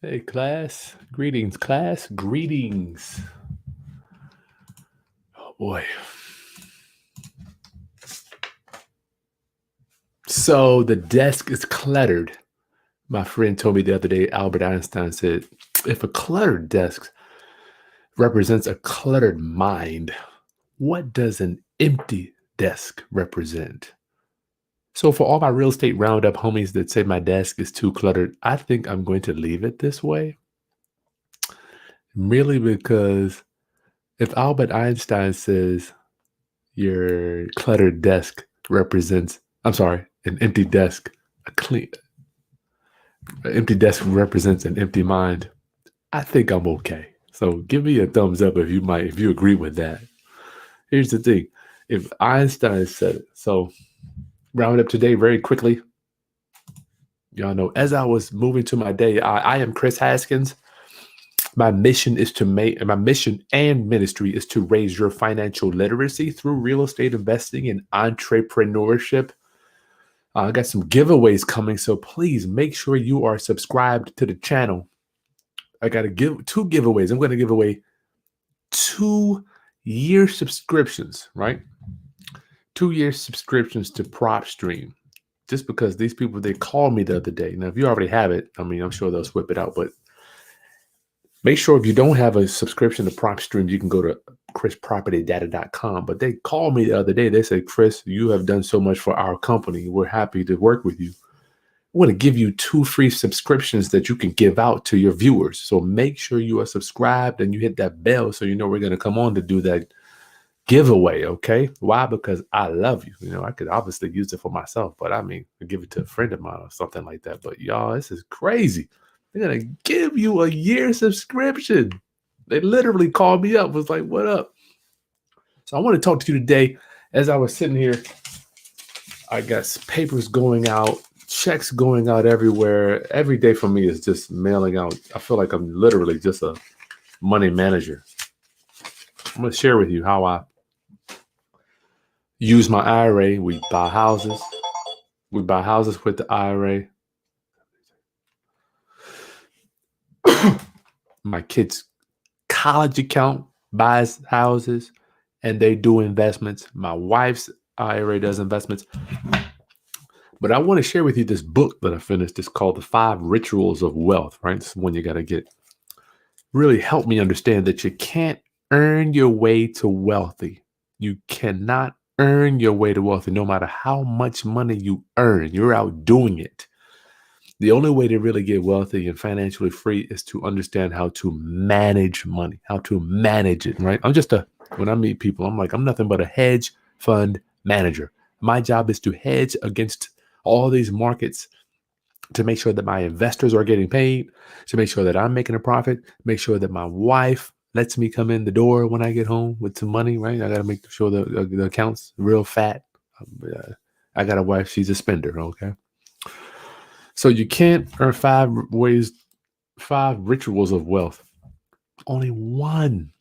Hey, class. Greetings, class. Greetings. Oh, boy. So the desk is cluttered. My friend told me the other day, Albert Einstein said, if a cluttered desk represents a cluttered mind, what does an empty desk represent? So for all my real estate roundup homies that say my desk is too cluttered, I think I'm going to leave it this way. Merely because if Albert Einstein says your cluttered desk represents, I'm sorry, an empty desk, an empty desk represents an empty mind, I think I'm okay. So give me a thumbs up if you agree with that. Here's the thing. If Einstein said it, so round up today very quickly. Y'all know, as I was moving to my day, I am Chris Haskins. My mission and ministry is to raise your financial literacy through real estate investing and entrepreneurship. I got some giveaways coming, so please make sure you are subscribed to the channel. I got to give 2 giveaways. I'm going to give away 2-year subscriptions, right? 2-year subscriptions to PropStream. Just because these people, they called me the other day. Now, if you already have it, I mean, I'm sure they'll whip it out, but make sure if you don't have a subscription to PropStream, you can go to chrispropertydata.com. But they called me the other day. They said, Chris, you have done so much for our company. We're happy to work with you. I want to give you 2 free subscriptions that you can give out to your viewers. So make sure you are subscribed and you hit that bell so you know we're going to come on to do that giveaway, okay? Why? Because I love you. You know, I could obviously use it for myself, but I mean, give it to a friend of mine or something like that. But y'all, this is crazy. They're going to give you a year subscription. They literally called me up, was like, what up? So I want to talk to you today. As I was sitting here, I got papers going out, checks going out everywhere. Every day for me is just mailing out. I feel like I'm literally just a money manager. I'm going to share with you how I use my IRA. We buy houses. We buy houses with the IRA. My kids' college account buys houses and they do investments. My wife's IRA does investments. But I want to share with you this book that I finished. It's called The 5 Rituals of Wealth, right? This is one you got to get. Really helped me understand that you can't earn your way to wealthy. You cannot earn your way to wealthy no matter how much money you earn. You're out doing it. The only way to really get wealthy and financially free is to understand how to manage money, how to manage it, right? When I meet people, I'm like, I'm nothing but a hedge fund manager. My job is to hedge against all these markets to make sure that my investors are getting paid, to make sure that I'm making a profit, make sure that my wife lets me come in the door when I get home with some money, right? I got to make sure the account's real fat. I got a wife, she's a spender, okay? So you can't earn 5 rituals of wealth. Only one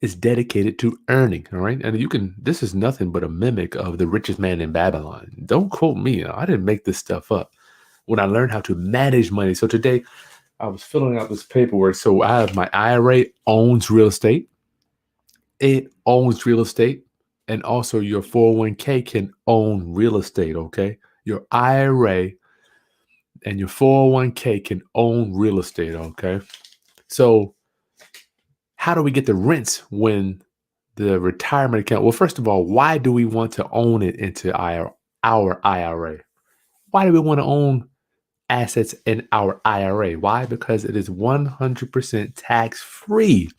is dedicated to earning, all right? And this is nothing but a mimic of the richest man in Babylon. Don't quote me. I didn't make this stuff up. When I learned how to manage money. So today I was filling out this paperwork. So I have my IRA owns real estate. It owns real estate. And also your 401k can own real estate, okay? Your IRA and your 401k can own real estate, okay? So how do we get the rents when the retirement account? Well, first of all, why do we want to own it into our IRA? Why do we want to own assets in our IRA? Why? Because it is 100% tax-free.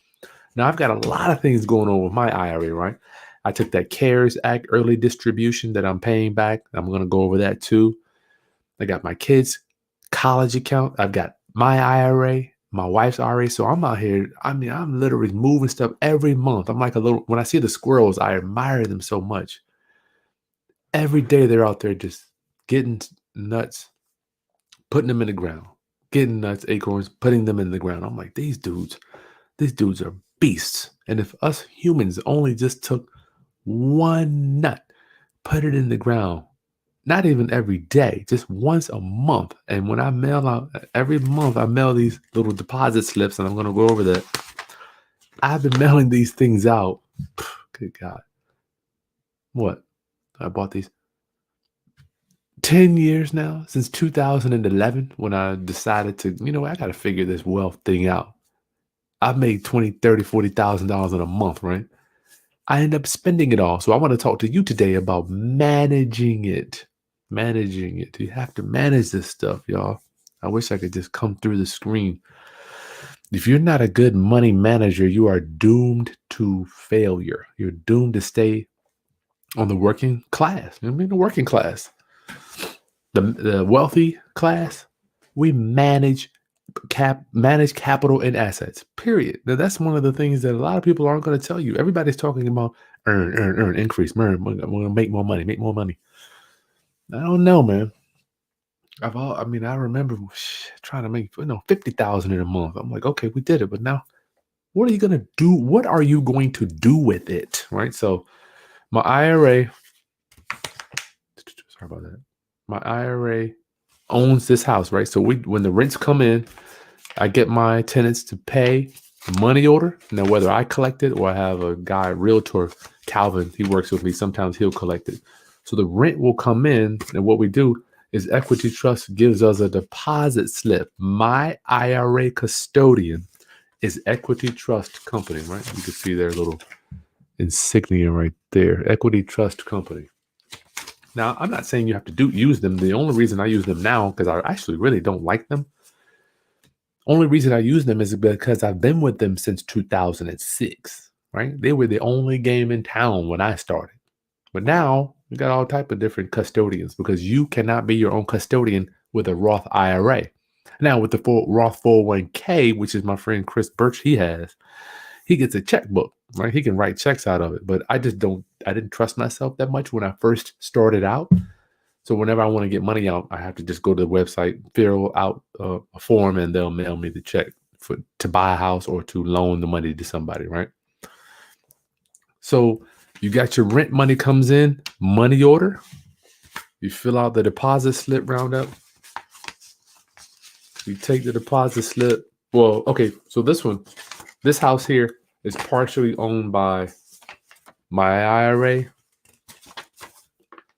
Now, I've got a lot of things going on with my IRA, right? I took that CARES Act early distribution that I'm paying back. I'm going to go over that too. I got my kids' college account. I've got my IRA, my wife's IRA. So I'm out here. I mean, I'm literally moving stuff every month. I'm like when I see the squirrels, I admire them so much. Every day they're out there just getting nuts, putting them in the ground, getting nuts, acorns, putting them in the ground. I'm like, these dudes are beasts. And if us humans only just took one nut, put it in the ground, not even every day, just once a month. And when I mail out every month, I mail these little deposit slips, and I'm going to go over that. I've been mailing these things out. Good God. What? I bought these 10 years now, since 2011, when I decided to, I got to figure this wealth thing out. I've made $20, $30, $40,000 in a month, right? I end up spending it all. So I want to talk to you today about managing it. Managing it. You have to manage this stuff, y'all. I wish I could just come through the screen. If you're not a good money manager, you are doomed to failure. You're doomed to stay on the working class. The working class. The wealthy class, we manage capital and assets, period. Now, that's one of the things that a lot of people aren't going to tell you. Everybody's talking about earn, increase, we're going to make more money. I don't know, man. I remember trying to make 50,000 in a month. I'm like, okay, we did it, but now what are you going to do? What are you going to do with it? Right. So my IRA, sorry about that. My IRA owns this house, right? So when the rents come in, I get my tenants to pay the money order. Now, whether I collect it or I have a guy, realtor, Calvin, he works with me. Sometimes he'll collect it. So the rent will come in, and what we do is Equity Trust gives us a deposit slip. My IRA custodian is Equity Trust Company, right? You can see their little insignia right there, Equity Trust Company. Now, I'm not saying you have to use them. The only reason I use them now, because I actually really don't like them. Only reason I use them is because I've been with them since 2006, right? They were the only game in town when I started. But now we got all type of different custodians, because you cannot be your own custodian with a Roth IRA. Now with the Roth 401k, which is my friend Chris Birch, he gets a checkbook, right? He can write checks out of it, but I didn't trust myself that much when I first started out. So whenever I want to get money out, I have to just go to the website, fill out a form, and they'll mail me the check to buy a house or to loan the money to somebody, right? So you got your rent money comes in, money order. You fill out the deposit slip roundup. You take the deposit slip. Well, okay, so this house here is partially owned by my IRA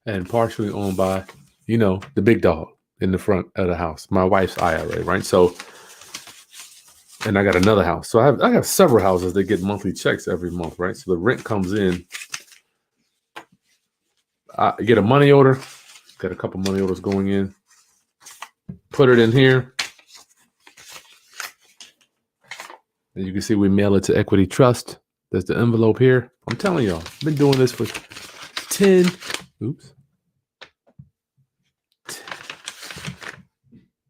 and partially owned by, the big dog in the front of the house, my wife's IRA, right? So, and I got another house. So I have several houses that get monthly checks every month, right? So the rent comes in. I get a money order, got a couple money orders going in, put it in here. And you can see we mail it to Equity Trust. There's the envelope here. I'm telling y'all, I've been doing this for 10. Oops.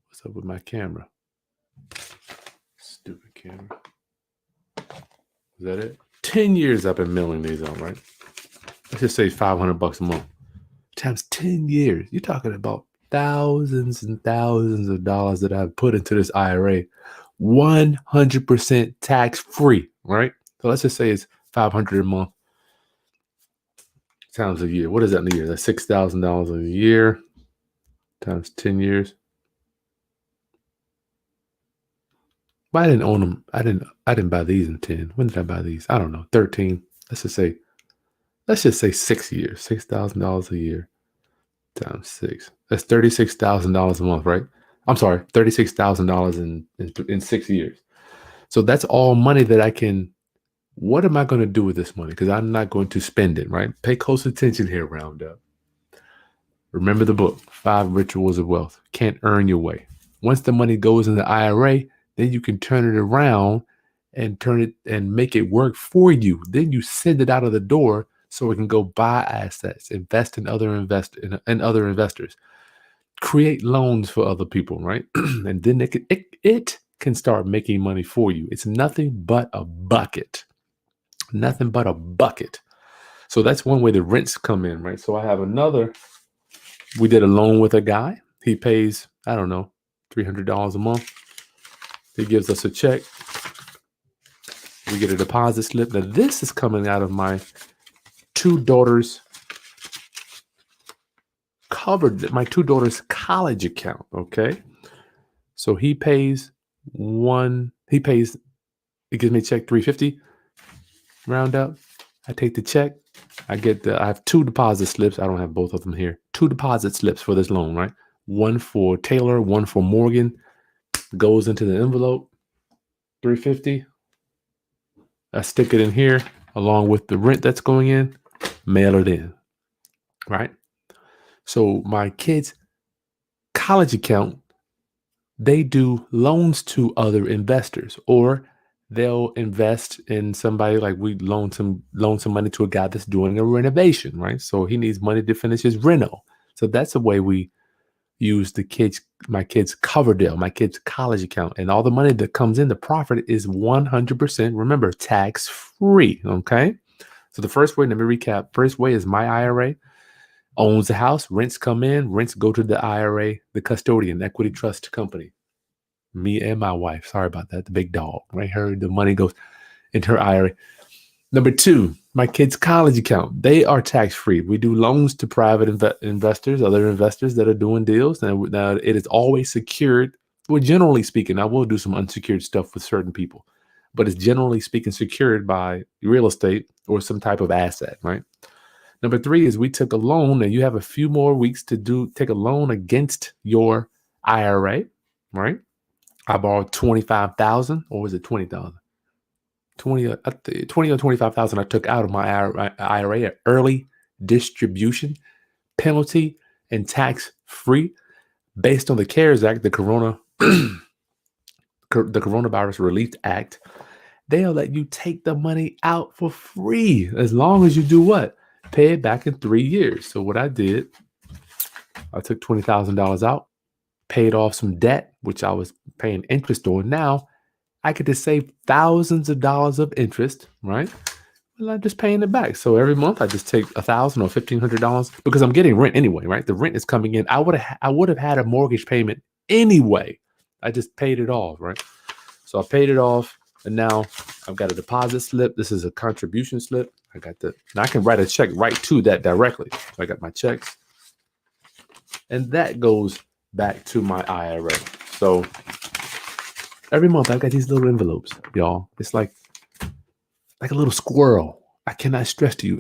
What's up with my camera? Stupid camera. Is that it? 10 years I've been mailing these out, right? Let's just say $500 a month. Times 10 years. You're talking about thousands and thousands of dollars that I've put into this IRA. 100% tax-free, right? So let's just say it's $500 a month times a year. What is that in a year? That's $6,000 a year times 10 years. But I didn't own them. I didn't buy these in 10. When did I buy these? I don't know. 13. Let's just say 6 years. $6,000 a year times 6. That's $36,000 a month, right? I'm sorry, $36,000 in 6 years. So that's all money that I can. What am I going to do with this money? Because I'm not going to spend it, right? Pay close attention here, Roundup. Remember the book, 5 Rituals of Wealth. Can't earn your way. Once the money goes in the IRA, then you can turn it around and make it work for you. Then you send it out of the door so it can go buy assets, invest in other investors, create loans for other people, right? And then it can start making money for you. It's nothing but a bucket. Nothing but a bucket. So that's one way the rents come in, right? So I have another. We did a loan with a guy. He pays, I don't know, $300 a month. He gives us a check. We get a deposit slip. Now this is coming out of my 2 daughters' covered my two daughters' college account. Okay. So he pays, he gives me a check 350 round up. I take the check. I have two deposit slips. I don't have both of them here. Two deposit slips for this loan, right? One for Taylor, one for Morgan. Goes into the envelope, 350. I stick it in here along with the rent that's going in, mail it in, right? So my kids' college account, they do loans to other investors, or they'll invest in somebody. Like we loan some money to a guy that's doing a renovation, right? So he needs money to finish his reno. So that's the way we use my kids' Coverdell, my kids' college account, and all the money that comes in, the profit is 100%. Remember, tax free. Okay. So the first way, let me recap. First way is my IRA. Owns the house, rents come in, rents go to the IRA, the custodian, equity trust company. Me and my wife. Sorry about that. The big dog, right? The money goes into her IRA. Number two, my kids' college account. They are tax free. We do loans to private investors, other investors that are doing deals. Now it is always secured. Well, generally speaking, I will do some unsecured stuff with certain people, but it's generally speaking secured by real estate or some type of asset, right? Number three is we took a loan, and you have a few more weeks to take a loan against your IRA, right? I borrowed 25,000, or was it 20,000? 20 or 25,000 I took out of my IRA at early distribution, penalty and tax free, based on the CARES Act, the Coronavirus Relief Act. They'll let you take the money out for free as long as you do what? Pay it back in 3 years. So what I did, I took $20,000 out, paid off some debt, which I was paying interest on. Now I get to save thousands of dollars of interest, right? Well, I'm just paying it back. So every month I just take $1,000 or $1,500 because I'm getting rent anyway, right? The rent is coming in. I would have had a mortgage payment anyway. I just paid it off, right? So I paid it off, and now I've got a deposit slip. This is a contribution slip. And I can write a check right to that directly. So I got my checks, and that goes back to my IRA. So every month I've got these little envelopes, y'all. It's like a little squirrel. I cannot stress to you.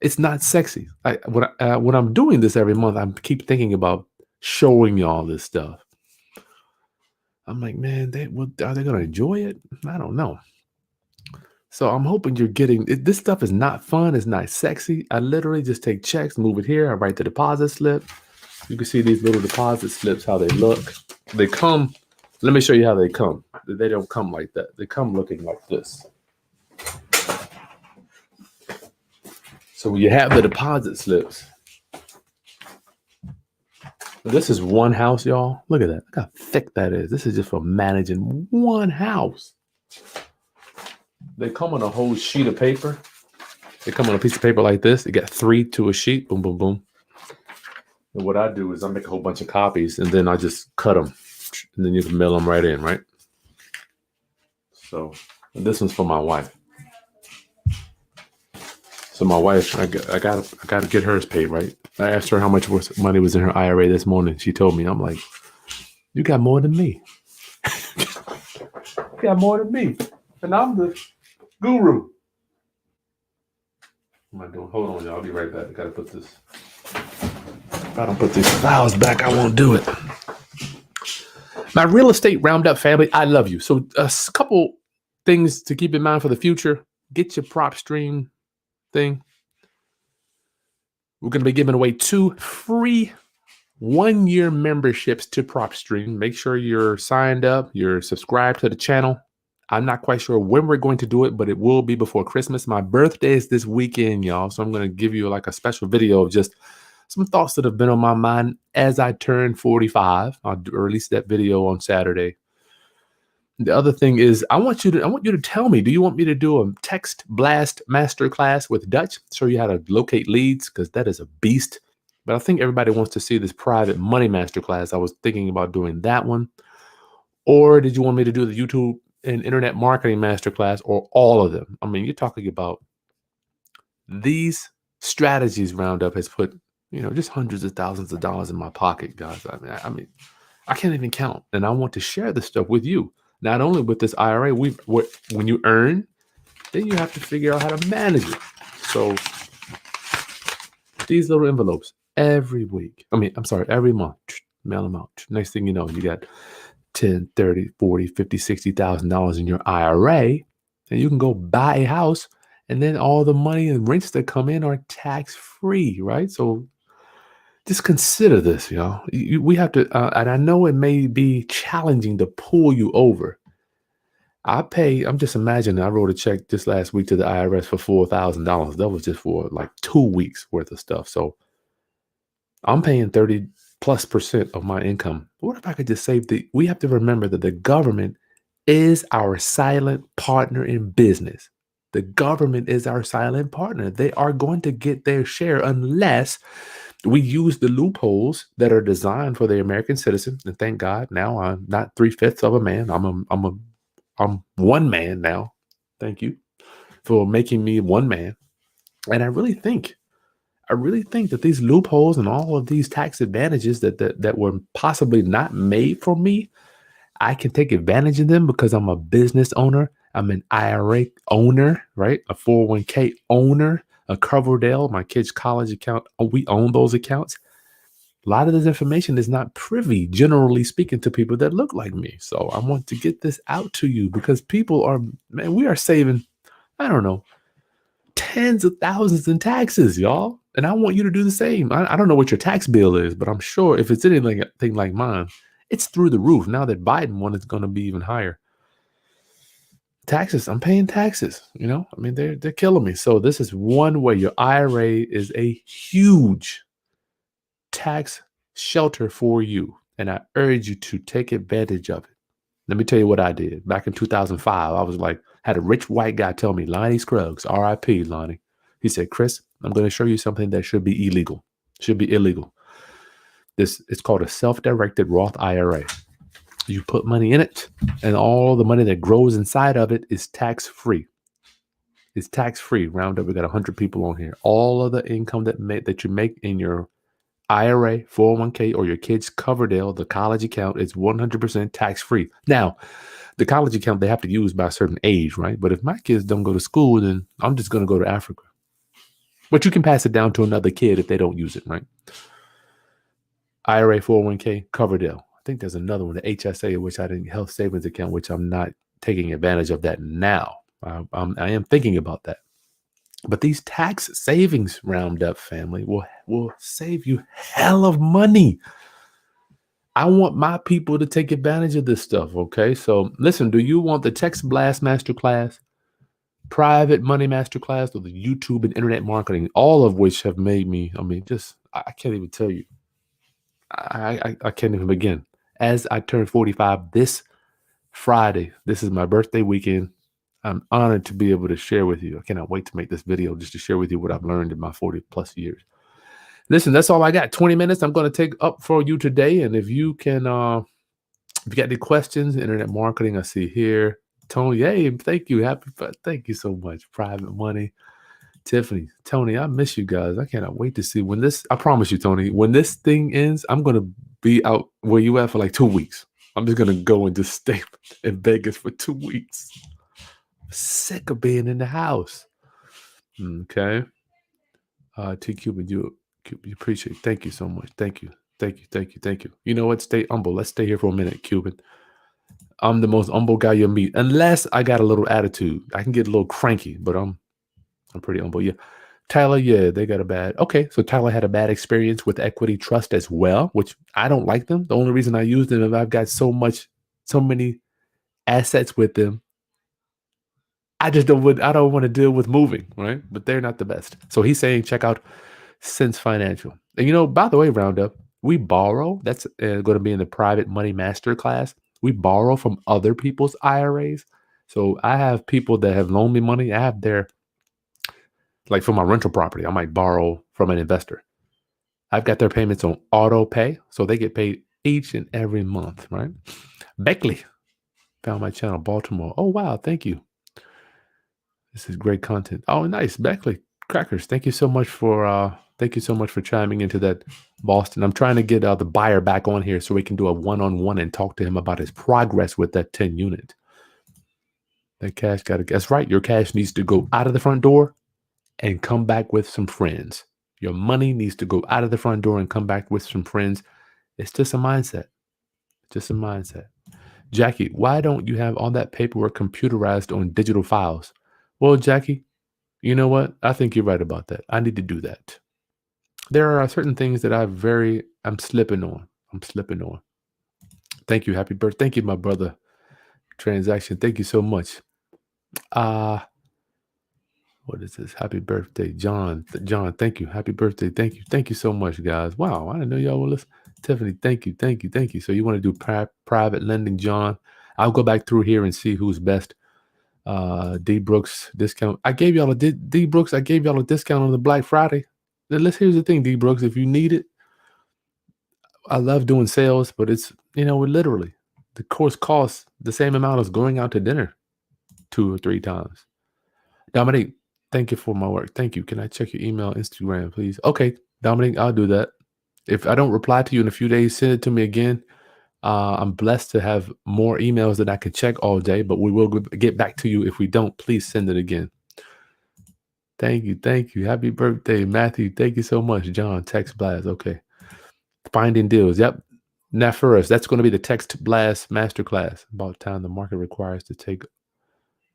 It's not sexy. When I'm doing this every month, I keep thinking about showing y'all this stuff. I'm like, man, are they going to enjoy it? I don't know. So I'm hoping you're getting it. This stuff is not fun. It's not sexy. I literally just take checks, move it here. I write the deposit slip. You can see these little deposit slips, how they look. They come. Let me show you how they come. They don't come like that. They come looking like this. So you have the deposit slips. This is one house, y'all. Look at that. Look how thick that is. This is just for managing one house. They come on a whole sheet of paper. They come on a piece of paper like this. They got 3 to a sheet. Boom, boom, boom. And what I do is I make a whole bunch of copies, and then I just cut them. And then you can mail them right in, right? So this one's for my wife. So my wife, I got to get hers paid, right? I asked her how much money was in her IRA this morning. She told me. I'm like, you got more than me. You got more than me. And I'm the guru. What am I doing? Hold on, y'all. I'll be right back. I got to put this. If I don't put these files back, I won't do it. My real estate roundup family, I love you. So a couple things to keep in mind for the future. Get your prop stream thing. We're going to be giving away 2 free 1-year memberships to PropStream. Make sure you're signed up, you're subscribed to the channel. I'm not quite sure when we're going to do it, but it will be before Christmas. My birthday is this weekend, y'all. So I'm going to give you like a special video of just some thoughts that have been on my mind as I turn 45. I'll release that video on Saturday. The other thing is I want you to tell me, do you want me to do a text blast masterclass with Dutch? Show you how to locate leads, because that is a beast. But I think everybody wants to see this private money masterclass. I was thinking about doing that one. Or did you want me to do the YouTube and internet marketing masterclass, or all of them? I mean, you're talking about these strategies Roundup has put just hundreds of thousands of dollars in my pocket, guys. I can't even count. And I want to share this stuff with you. Not only with this IRA, when you earn, then you have to figure out how to manage it. So these little envelopes every week. I'm sorry, every month, mail them out. Next thing you know, you got 10, 30, 40, 50, $60,000 in your IRA, and you can go buy a house, and then all the money and rents that come in are tax free, right? So just consider this, we have to, and I know it may be challenging to pull you over. I'm just imagining, I wrote a check just last week to the IRS for $4,000. That was just for like 2 weeks worth of stuff. So I'm paying 30+% of my income. What if I could just save we have to remember that the government is our silent partner in business. The government is our silent partner. They are going to get their share unless we use the loopholes that are designed for the American citizen. And thank God now I'm not 3/5 of a man. I'm one man now. Thank you for making me one man. And I really think that these loopholes and all of these tax advantages that were possibly not made for me, I can take advantage of them because I'm a business owner. I'm an IRA owner, right? A 401k owner, a Coverdell, my kid's college account. We own those accounts. A lot of this information is not privy, generally speaking, to people that look like me. So I want to get this out to you because we are saving, I don't know, tens of thousands in taxes, y'all. And I want you to do the same. I don't know what your tax bill is, but I'm sure if it's anything like mine, it's through the roof. Now that Biden one is going to be even higher. Taxes, I'm paying taxes, they're killing me. So this is one way. Your IRA is a huge tax shelter for you. And I urge you to take advantage of it. Let me tell you what I did. Back in 2005, I was had a rich white guy tell me, Lonnie Scruggs, RIP, Lonnie. He said, Chris, I'm going to show you something that should be illegal. It's called a self-directed Roth IRA. You put money in it, and all the money that grows inside of it is tax-free. It's tax-free. Round up, we got 100 people on here. All of the income that you make in your IRA, 401k, or your kid's Coverdell, the college account, is 100% tax-free. Now, the college account, they have to use by a certain age, right? But if my kids don't go to school, then I'm just going to go to Africa. But you can pass it down to another kid if they don't use it, right? IRA, 401k, Coverdell. I think there's another one, the HSA, which I didn't, health savings account, which I'm not taking advantage of that now. I am thinking about that. But these tax savings roundup, family, will save you hell of money. I want my people to take advantage of this stuff, okay? So listen, do you want the Text Blast Masterclass, Private Money Masterclass, or the YouTube and Internet Marketing, all of which have made me, I can't even tell you. I can't even begin. As I turn 45 this Friday, this is my birthday weekend. I'm honored to be able to share with you. I cannot wait to make this video just to share with you what I've learned in my 40 plus years. Listen, that's all I got. 20 minutes I'm going to take up for you today. And if you can, if you got any questions, internet marketing, I see here. Tony, hey, thank you. Thank you so much. Private Money. Tiffany, Tony, I miss you guys. I cannot wait to see I promise you, Tony, when this thing ends, I'm going to be out where you at for like 2 weeks. I'm just going to go and just stay in Vegas for 2 weeks. Sick of being in the house. Okay. T Cuban, you appreciate it. Thank you so much. Thank you. You know what? Stay humble. Let's stay here for a minute, Cuban. I'm the most humble guy you'll meet. Unless I got a little attitude. I can get a little cranky, but I'm pretty humble. Yeah. Tyler, yeah, they got okay. So Tyler had a bad experience with Equity Trust as well, which I don't like them. The only reason I use them is I've got so many assets with them. I don't want to deal with moving, right? But they're not the best. So he's saying, check out Sense Financial. And by the way, Roundup, we borrow. That's going to be in the Private Money Masterclass. We borrow from other people's IRAs. So I have people that have loaned me money. I have like for my rental property, I might borrow from an investor. I've got their payments on auto pay. So they get paid each and every month, right? Beckley found my channel, Baltimore. Oh, wow. Thank you. This is great content. Oh, nice. Beckley Crackers. Thank you so much for Thank you so much for chiming into that, Boston. I'm trying to get the buyer back on here so we can do a one-on-one and talk to him about his progress with that 10 unit. That cash that's right. Your cash needs to go out of the front door and come back with some friends. Your money needs to go out of the front door and come back with some friends. It's just a mindset. Just a mindset. Jackie, why don't you have all that paperwork computerized on digital files? Well, Jackie, you know what? I think you're right about that. I need to do that. There are certain things that I'm slipping on. Thank you. Happy birthday. Thank you, my brother. Transaction. Thank you so much. What is this? Happy birthday, John. John, thank you. Happy birthday. Thank you. Thank you so much, guys. Wow, I didn't know y'all were listening. Tiffany, thank you. Thank you. Thank you. So you want to do private lending, John? I'll go back through here and see who's best. D Brooks discount. I gave y'all a D Brooks. I gave y'all a discount on the Black Friday. Here's the thing, D Brooks. If you need it, I love doing sales, but it's literally the course costs the same amount as going out to dinner 2 or 3 times. Dominique, thank you for my work. Thank you. Can I check your email, Instagram, please? Okay, Dominique, I'll do that. If I don't reply to you in a few days, send it to me again. I'm blessed to have more emails that I can check all day, but we will get back to you. If we don't, please send it again. Thank you. Thank you. Happy birthday, Matthew. Thank you so much. John, Text Blast. Okay. Finding deals. Yep. Now for us, that's going to be the Text Blast Masterclass. About time the market requires to take.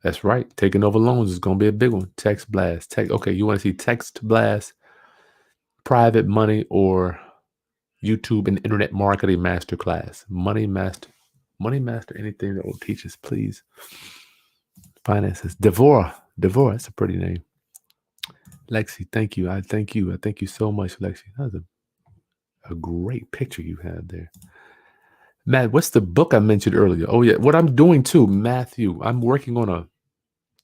That's right. Taking over loans is going to be a big one. Text Blast. Okay, you want to see Text Blast, Private Money, or YouTube and Internet Marketing Masterclass. Money Master, anything that will teach us, please. Finances. Devora, that's a pretty name. Lexi, thank you. I thank you so much, Lexi. That was a great picture you had there. Matt, what's the book I mentioned earlier? Oh, yeah. What I'm doing too, Matthew, I'm working on a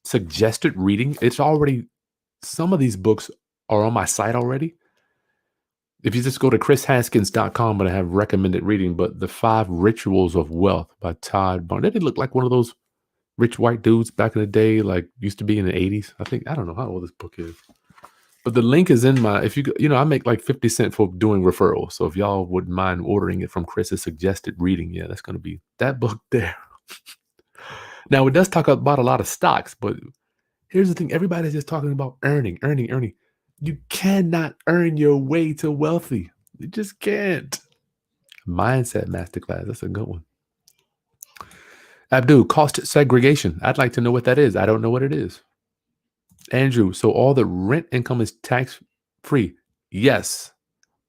suggested reading. It's already, some of these books are on my site already. If you just go to chrishaskins.com, but I have recommended reading, but The 5 Rituals of Wealth by Todd Barnett. They look like one of those rich white dudes back in the day, like used to be in the 80s. I don't know how old this book is. But the link is in my, I make like 50 cents for doing referrals. So if y'all wouldn't mind ordering it from Chris's suggested reading, yeah, that's going to be that book there. Now, it does talk about a lot of stocks, but here's the thing. Everybody's just talking about earning. You cannot earn your way to wealthy. You just can't. Mindset Masterclass. That's a good one. Abdul, cost segregation. I'd like to know what that is. I don't know what it is. Andrew, so all the rent income is tax-free? Yes.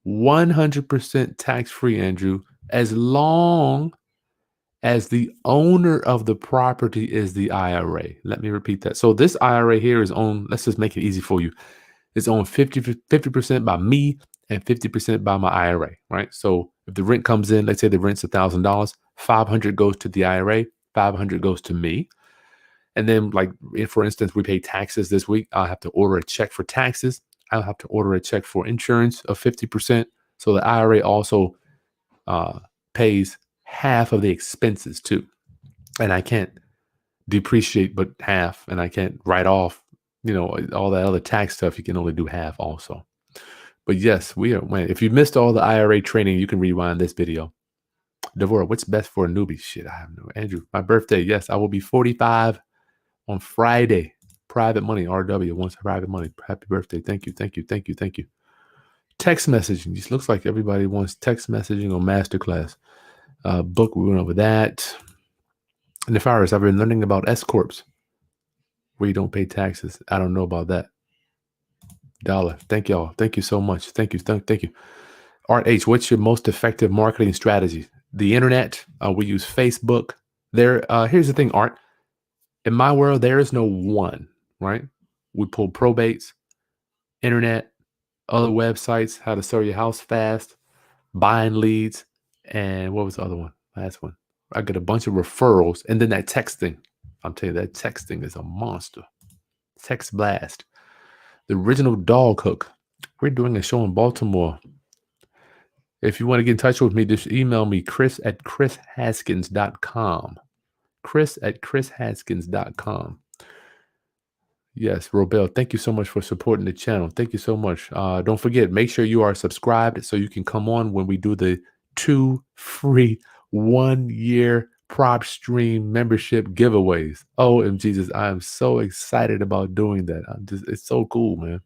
100% tax-free, Andrew, as long as the owner of the property is the IRA. Let me repeat that. So this IRA here is owned, let's just make it easy for you. It's owned 50% by me and 50% by my IRA, right? So if the rent comes in, let's say the rent's $1,000, $500 goes to the IRA, $500 goes to me. And then, like, if, for instance, we pay taxes this week, I'll have to order a check for taxes. I'll have to order a check for insurance of 50%. So the IRA also pays half of the expenses too. And I can't depreciate but half, and I can't write off, all that other tax stuff. You can only do half also. But yes, if you missed all the IRA training, you can rewind this video. Devorah, what's best for a newbie? Shit, I have no. Andrew, my birthday. Yes, I will be 45 on Friday. Private Money, RW wants private money. Happy birthday. Thank you. Text messaging. This looks like everybody wants text messaging on Masterclass. Book, we went over that. And the Nefaris, I've been learning about S-Corps, where you don't pay taxes. I don't know about that. Dollar. Thank y'all. Thank you so much. Thank you. Art H, what's your most effective marketing strategy? The internet. We use Facebook. Here's the thing, Art. In my world, there is no one, right? We pull probates, internet, other websites, how to sell your house fast, buying leads, and what was the other one? Last one. I get a bunch of referrals, and then that texting. I'm telling you, that texting is a monster. Text Blast. The original dog hook. We're doing a show in Baltimore. If you want to get in touch with me, just email me, chris@chrishaskins.com. chris@chrishaskins.com. Yes, Robel, thank you so much for supporting the channel. Thank you so much. Don't forget, make sure you are subscribed so you can come on when we do the 2 free 1-year prop stream membership giveaways. Oh, Jesus, I am so excited about doing that. It's so cool, man.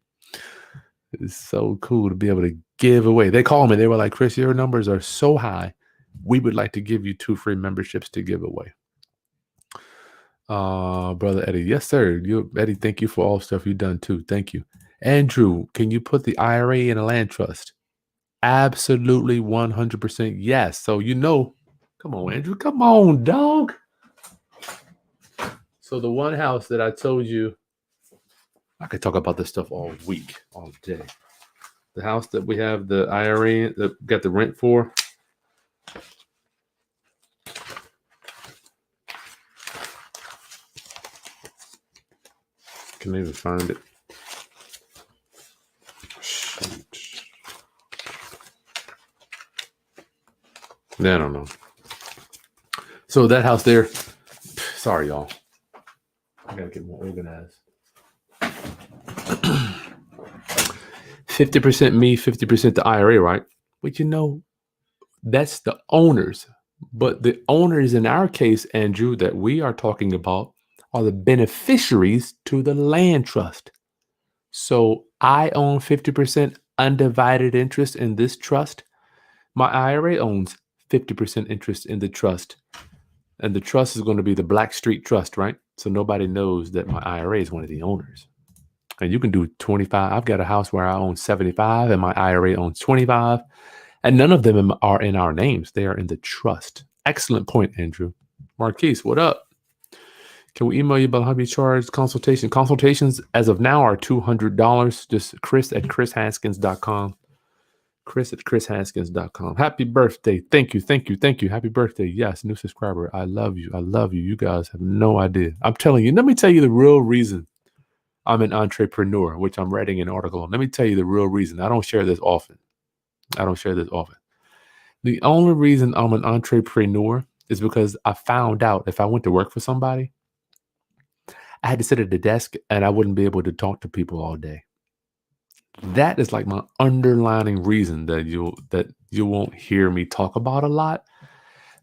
It's so cool to be able to give away. They called me. They were like, Chris, your numbers are so high. We would like to give you 2 free memberships to give away. Brother Eddie. Yes, sir. Eddie, thank you for all stuff you've done too. Thank you. Andrew, can you put the IRA in a land trust? Absolutely 100% yes. So, come on, Andrew. Come on, dog. So the one house that I told you, I could talk about this stuff all week, all day. The house that we have the IRA that got the rent for. Can I even find it? Shoot. I don't know. So that house there, sorry, y'all. I gotta get more organized. 50% me, 50% the IRA, right? But that's the owners. But the owners in our case, Andrew, that we are talking about are the beneficiaries to the land trust. So I own 50% undivided interest in this trust. My IRA owns 50% interest in the trust. And the trust is going to be the Blackstreet Trust, right? So nobody knows that my IRA is one of the owners. And you can do 25. I've got a house where I own 75 and my IRA owns 25. And none of them are in our names. They are in the trust. Excellent point, Andrew. Marquise, what up? Can we email you about how we charge consultation? Consultations as of now are $200. Just Chris@chrishaskins.com. Chris@chrishaskins.com. Happy birthday. Thank you. Happy birthday. Yes, new subscriber. I love you. You guys have no idea. I'm telling you, let me tell you the real reason I'm an entrepreneur, which I'm writing an article on. Let me tell you the real reason. I don't share this often. The only reason I'm an entrepreneur is because I found out if I went to work for somebody, I had to sit at the desk and I wouldn't be able to talk to people all day. That is like my underlining reason that you won't hear me talk about a lot,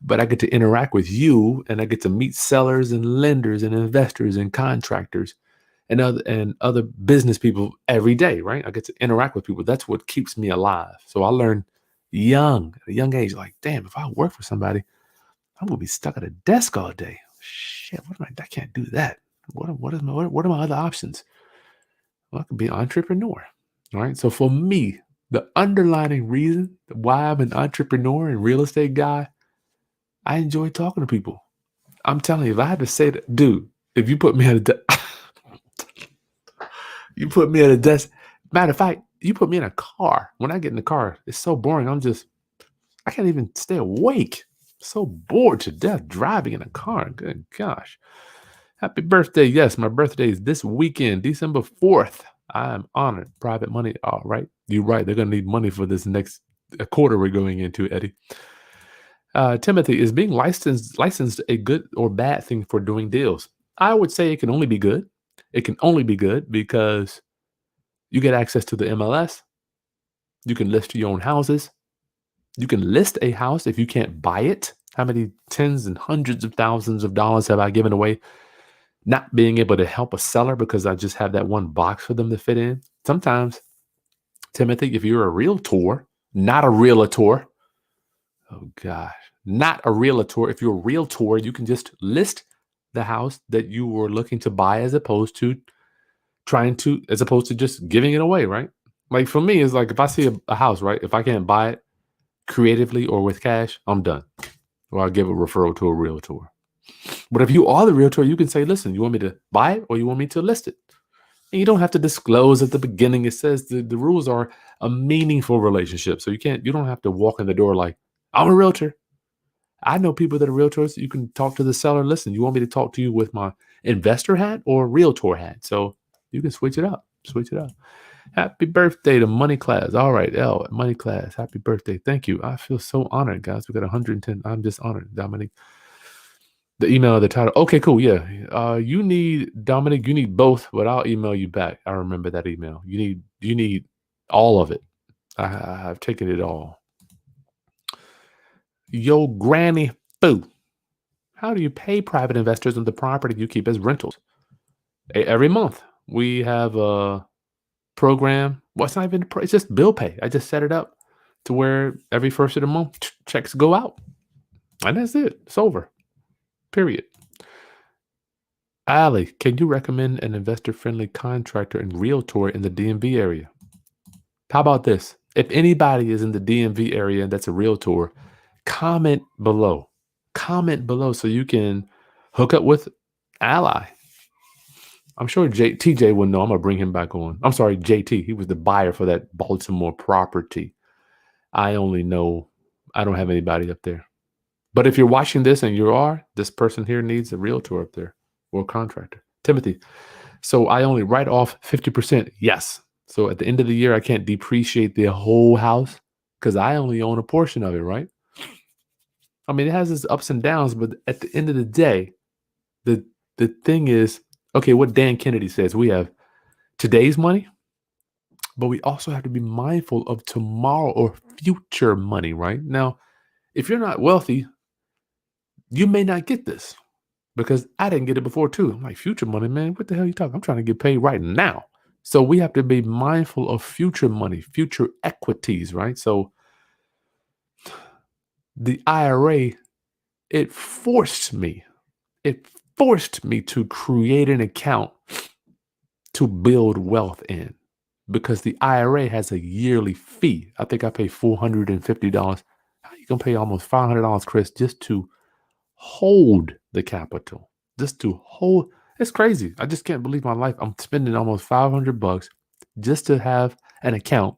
but I get to interact with you and I get to meet sellers and lenders and investors and contractors and other business people every day, right? I get to interact with people. That's what keeps me alive. So I learned at a young age, like, damn, if I work for somebody, I'm gonna be stuck at a desk all day. Shit, I can't do that. What are my other options? Well, I could be an entrepreneur. All right. So for me, the underlying reason why I'm an entrepreneur and real estate guy, I enjoy talking to people. I'm telling you, if I had to say that, dude, if you put me at a desk, matter of fact, you put me in a car. When I get in the car, it's so boring. I can't even stay awake. So bored to death driving in a car. Good gosh. Happy birthday. Yes, my birthday is this weekend, December 4th. I am honored. Private money. All right. You're right. They're going to need money for this next quarter we're going into, Eddie. Timothy, is being licensed a good or bad thing for doing deals? I would say it can only be good. It can only be good because you get access to the MLS. You can list your own houses. You can list a house if you can't buy it. How many tens and hundreds of thousands of dollars have I given away not being able to help a seller because I just have that one box for them to fit in? Sometimes, Timothy, if you're a realtor, not a realtor, oh gosh, not a realtor. If you're a realtor, you can just list the house that you were looking to buy as opposed to just giving it away, right? Like for me, it's like if I see a house, right? If I can't buy it creatively or with cash, I'm done. Or I'll give a referral to a realtor. But if you are the realtor, you can say, listen, you want me to buy it or you want me to list it? And you don't have to disclose at the beginning. It says the rules are a meaningful relationship. So you don't have to walk in the door like, I'm a realtor. I know people that are realtors. You can talk to the seller. Listen, you want me to talk to you with my investor hat or realtor hat? So you can switch it up. Happy birthday to Money Class. All right, L, Money Class. Happy birthday. Thank you. I feel so honored, guys. We got 110. I'm just honored, Dominic. The email, the title. Okay, cool. Yeah. You need Dominic. You need both, but I'll email you back. I remember that email. You need all of it. I've taken it all. Yo, granny boo. How do you pay private investors on the property you keep as rentals? Every month we have a program. Well, it's not even. It's just bill pay. I just set it up to where every first of the month checks go out, and that's it. It's over. Period. Ali, can you recommend an investor-friendly contractor and realtor in the DMV area? How about this? If anybody is in the DMV area and that's a realtor, comment below. Comment below so you can hook up with Ally. I'm sure TJ will know. I'm going to bring him back on. I'm sorry, JT. He was the buyer for that Baltimore property. I don't have anybody up there. But if you're watching this and you are, this person here needs a realtor up there or a contractor. Timothy. So I only write off 50%. Yes. So at the end of the year, I can't depreciate the whole house because I only own a portion of it, right? I mean, it has its ups and downs, but at the end of the day, the thing is, okay, what Dan Kennedy says, we have today's money, but we also have to be mindful of tomorrow or future money, right? Now, if you're not wealthy, you may not get this because I didn't get it before too. I'm like, future money, man, what the hell are you talking? I'm trying to get paid right now. So we have to be mindful of future money, future equities, right? So the IRA, it forced me to create an account to build wealth in because the IRA has a yearly fee. I think I pay $450. How you gonna pay almost $500, Chris, just to hold the capital? Just to hold. It's crazy. I just can't believe my life. I'm spending almost $500 just to have an account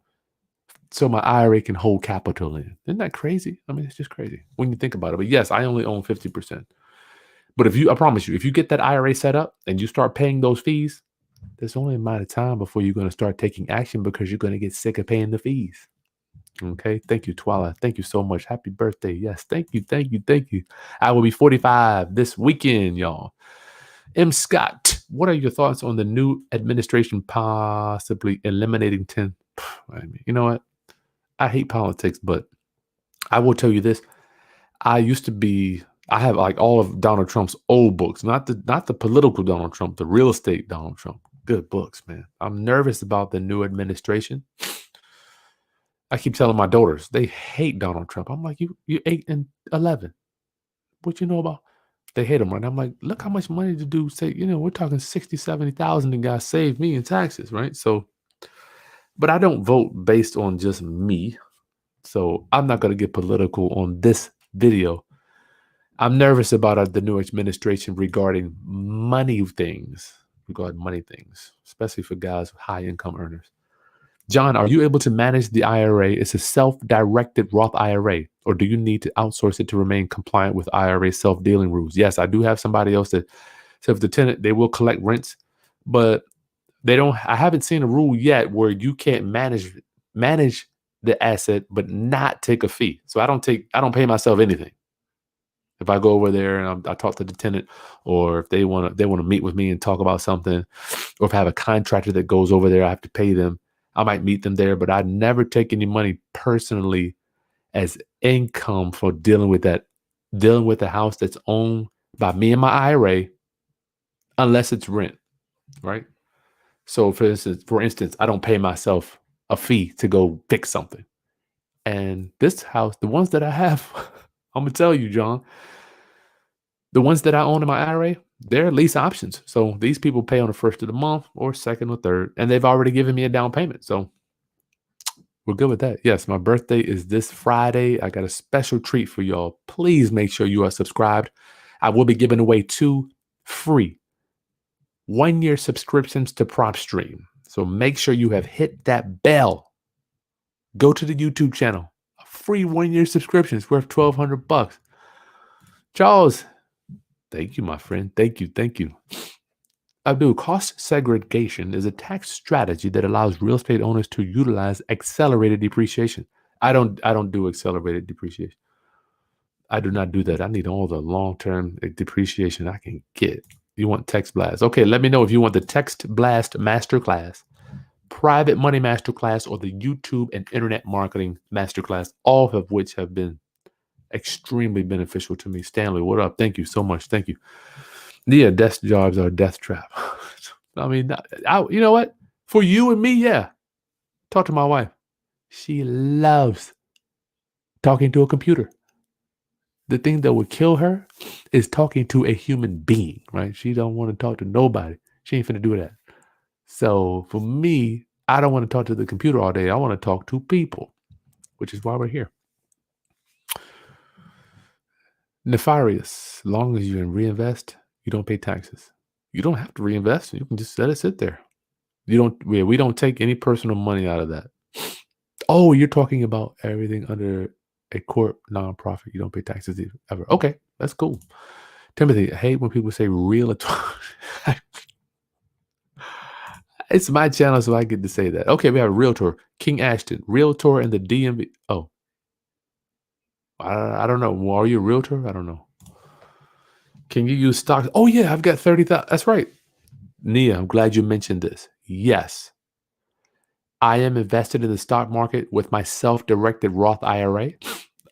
so my IRA can hold capital in. Isn't that crazy? I mean, it's just crazy when you think about it. But yes, I only own 50%. But I promise you, if you get that IRA set up and you start paying those fees, there's only a matter of time before you're going to start taking action because you're going to get sick of paying the fees. Okay. Thank you, Twala. Thank you so much. Happy birthday. Yes. Thank you. Thank you. Thank you. I will be 45 this weekend, y'all. M. Scott, what are your thoughts on the new administration possibly eliminating 10? I mean, you know what? I hate politics, but I will tell you this. I have like all of Donald Trump's old books, not the political Donald Trump, the real estate Donald Trump. Good books, man. I'm nervous about the new administration. I keep telling my daughters, they hate Donald Trump. I'm like, you 8 and 11. What you know about? They hate him, right? I'm like, look how much money to do. Say, we're talking 60, 70,000 the guy saved me in taxes, right? So, but I don't vote based on just me. So I'm not going to get political on this video. I'm nervous about the new administration regarding money things, especially for guys with high income earners. John, are you able to manage the IRA? It's a self-directed Roth IRA, or do you need to outsource it to remain compliant with IRA self-dealing rules? Yes, I do have somebody else that says the tenant, they will collect rents, but I haven't seen a rule yet where you can't manage the asset, but not take a fee. So I don't pay myself anything. If I go over there and I talk to the tenant, or if they want to meet with me and talk about something, or if I have a contractor that goes over there, I have to pay them. I might meet them there, but I never take any money personally as income for dealing with the house that's owned by me and my IRA, unless it's rent, right? So for instance, I don't pay myself a fee to go fix something. And this house, the ones that I have, I'm gonna tell you, John, the ones that I own in my IRA, they're lease options. So these people pay on the first of the month or second or third, and they've already given me a down payment. So we're good with that. Yes, my birthday is this Friday. I got a special treat for y'all. Please make sure you are subscribed. I will be giving away 2 free 1-year subscriptions to PropStream. So make sure you have hit that bell. Go to the YouTube channel. A free 1-year subscription is worth $1,200. Charles, thank you, my friend. Thank you. Thank you. Abdul, cost segregation is a tax strategy that allows real estate owners to utilize accelerated depreciation. I don't do accelerated depreciation. I do not do that. I need all the long-term depreciation I can get. You want text blast? Okay, let me know if you want the text blast masterclass, private money masterclass, or the YouTube and internet marketing masterclass, all of which have been extremely beneficial to me. Stanley, what up? Thank you so much. Thank you. Yeah, desk jobs are a death trap. I mean, you know what? For you and me, yeah. Talk to my wife. She loves talking to a computer. The thing that would kill her is talking to a human being, right? She don't want to talk to nobody. She ain't finna do that. So for me, I don't want to talk to the computer all day. I want to talk to people, which is why we're here. Nefarious. As long as you reinvest, you don't pay taxes. You don't have to reinvest. You can just let it sit there. We don't take any personal money out of that. Oh, you're talking about everything under a corp nonprofit. You don't pay taxes ever. Okay, that's cool. Timothy, I hate when people say realtor. It's my channel, so I get to say that. Okay, we have a realtor, King Ashton, realtor in the DMV. Oh, I don't know. Are you a realtor? I don't know. Can you use stocks? Oh yeah, I've got 30,000. That's right. Nia, I'm glad you mentioned this. Yes, I am invested in the stock market with my self-directed Roth IRA.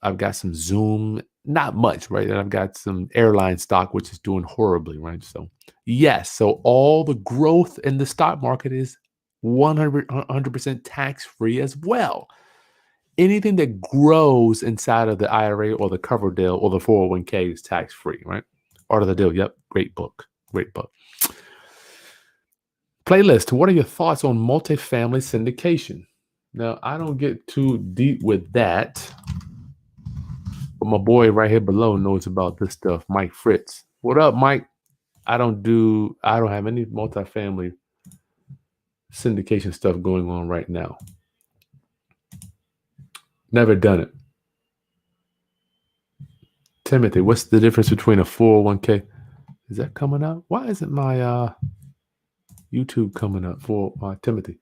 I've got some Zoom, not much, right? And I've got some airline stock, which is doing horribly, right? So, yes. So, all the growth in the stock market is 100% tax-free as well. Anything that grows inside of the IRA or the Coverdell or the 401k is tax-free, right? Art of the Deal. Yep. Great book. Great book. Playlist. What are your thoughts on multifamily syndication? Now, I don't get too deep with that. But my boy right here below knows about this stuff, Mike Fritz. What up, Mike? I don't have any multifamily syndication stuff going on right now. Never done it. Timothy, what's the difference between a 401k? Is that coming up? Why isn't my YouTube coming up for Timothy?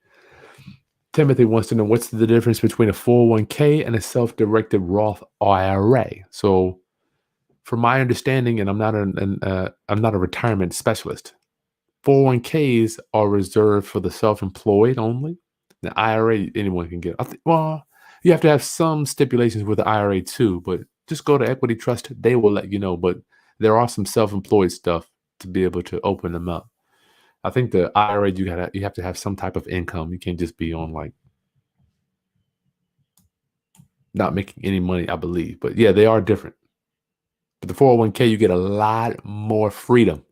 Timothy wants to know what's the difference between a 401k and a self-directed Roth IRA. So, from my understanding, and I'm not a retirement specialist, 401ks are reserved for the self-employed only. The IRA, anyone can get. Well, you have to have some stipulations with the IRA too, but just go to Equity Trust. They will let you know. But there are some self-employed stuff to be able to open them up. I think the IRA, you have to have some type of income. You can't just be on like not making any money, I believe. But yeah, they are different. But the 401k, you get a lot more freedom.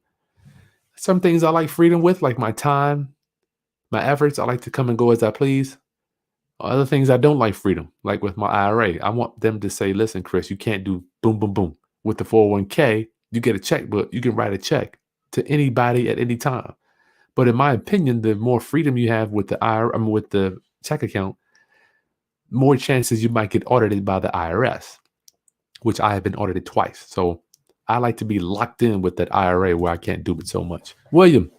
Some things I like freedom with, like my time, my efforts. I like to come and go as I please. Other things I don't like freedom, like with my IRA. I want them to say, listen, Chris, you can't do boom, boom, boom. With the 401k, you get a checkbook. You can write a check to anybody at any time. But in my opinion, the more freedom you have with the IRA, with the check account, more chances you might get audited by the IRS, which I have been audited twice. So I like to be locked in with that IRA where I can't do it so much. William,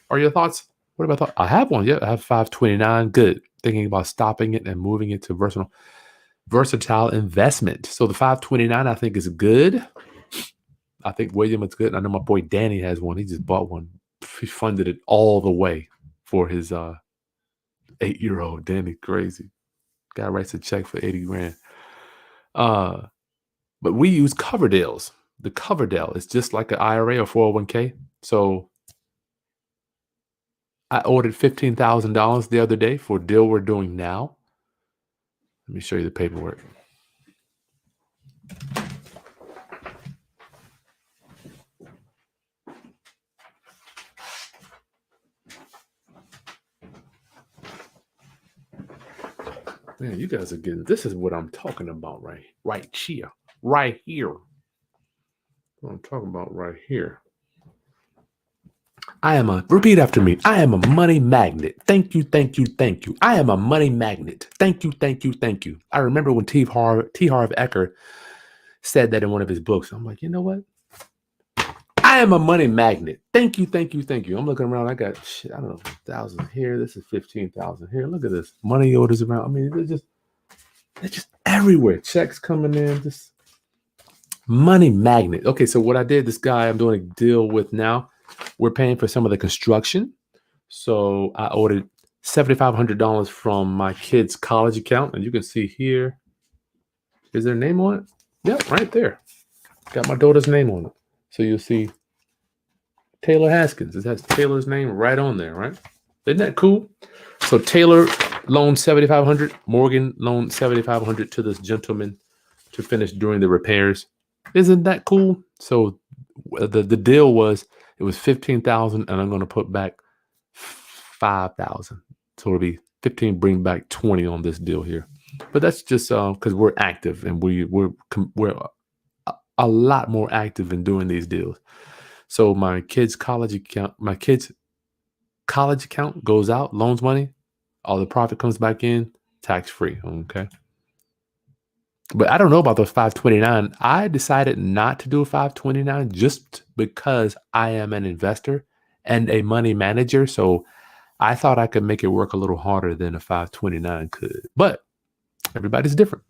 are your thoughts? What about thoughts? I have one. Yeah, I have 529. Good. Thinking about stopping it and moving it to versatile investment. So the 529 I think is good. I think William is good. I know my boy Danny has one. He just bought one. He funded it all the way for his 8-year-old. Danny, crazy. Guy writes a check for 80 grand. But we use Coverdells. The Coverdell is just like an IRA or 401k. So I ordered $15,000 the other day for a deal we're doing now. Let me show you the paperwork. Man, you guys are getting, this is what I'm talking about right here. Right here. What I'm talking about right here. Repeat after me. I am a money magnet. Thank you, thank you, thank you. I am a money magnet. Thank you, thank you, thank you. I remember when T. Harv Eker said that in one of his books. I'm like, you know what? I am a money magnet. Thank you, thank you, thank you. I'm looking around. I got, I don't know, 1,000 here. This is 15,000 here. Look at this. Money orders around. I mean, they're just everywhere. Checks coming in. Money magnet. Okay, so what I did, this guy I'm doing a deal with now, we're paying for some of the construction. So I ordered $7,500 from my kid's college account. And you can see here, is their name on it? Yep, right there. Got my daughter's name on it. So you'll see Taylor Haskins. It has Taylor's name right on there, right? Isn't that cool? So Taylor loaned $7,500. Morgan loaned $7,500 to this gentleman to finish doing the repairs. Isn't that cool? So the deal was it was 15,000, and I'm going to put back 5,000. So it'll be 15. Bring back 20 on this deal here. But that's just because we're active and we're a lot more active in doing these deals. So my kid's college account goes out, loans money, all the profit comes back in, tax free. Okay. But I don't know about those 529. I decided not to do a 529 just because I am an investor and a money manager. So I thought I could make it work a little harder than a 529 could. But everybody's different.